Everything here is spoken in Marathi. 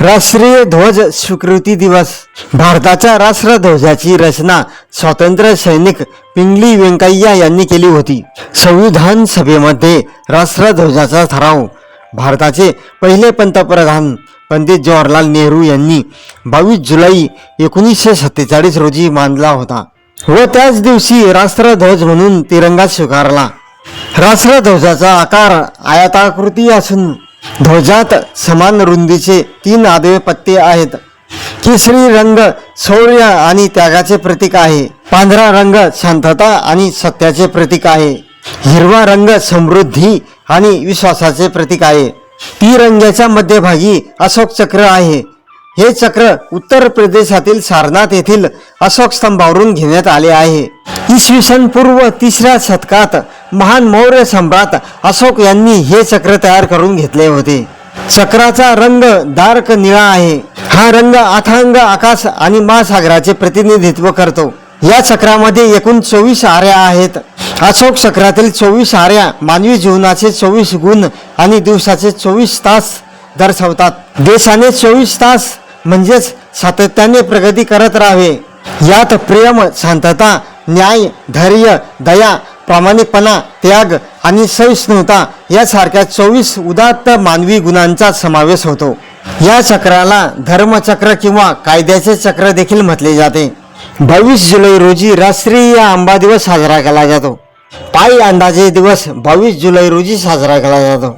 राष्ट्रीय ध्वज स्वीकृती दिवस. भारताच्या राष्ट्रध्वजाची रचना स्वातंत्र्य सैनिक पिंगली वेंकय्या यांनी केली होती. संविधान सभेमध्ये राष्ट्रध्वजाचा ठराव भारताचे पहिले पंतप्रधान पंडित जवाहरलाल नेहरू यांनी 22 जुलै 1947 रोजी मांडला होता व त्याच दिवशी राष्ट्रध्वज म्हणून तिरंगा स्वीकारला. राष्ट्रध्वजाचा आकार आयताकृती असून ध्वजात समान रुंदीचे 3 आडवे पट्टे आहेत. केसरी रंग शौर्य आणि त्यागाचे प्रतीक आहे. पांढरा रंग शांतता आणि सत्याचे प्रतीक आहे. हिरवा रंग समृद्धी आणि विश्वासाचे प्रतीक आहे. तिरंग्याच्या मध्यभागी अशोक चक्र आहे. हे चक्र उत्तर प्रदेशातील सारनाथ येथील अशोक स्तंभावरून घेण्यात आले आहे. इसवी सन पूर्व 3ऱ्या शतकात महान मौर्य सम्राट अशोक यांनी हे चक्र तयार करून घेतले होते. चक्राचा रंग दार्क निळा आहे. हा रंग अथांग आकाश आणि महासागराचे प्रतिनिधित्व करतो. या चक्रामध्ये एकूण 24 आऱ्या आहेत. अशोक चक्रातील 24 आऱ्या मानवी जीवनाचे 24 गुण आणि दिवसाचे 24 तास दर्शवतात. देशाने 24 तास म्हणजेच सातत्याने प्रगती करत राहावे. यात प्रेम, शांतता, न्याय, धैर्य, दया, प्रामाणिकपणा, त्याग आणि सहिष्णुता यासारख्या 24 उदात्त मानवी गुणांचा समावेश होतो. या चक्राला धर्मचक्र किंवा कायद्याचे चक्र देखील म्हटले जाते. 22 जुलै रोजी राष्ट्रीय आंबा दिवस साजरा केला जातो. पायी अंदाजे दिवस 22 जुलै रोजी साजरा केला जातो.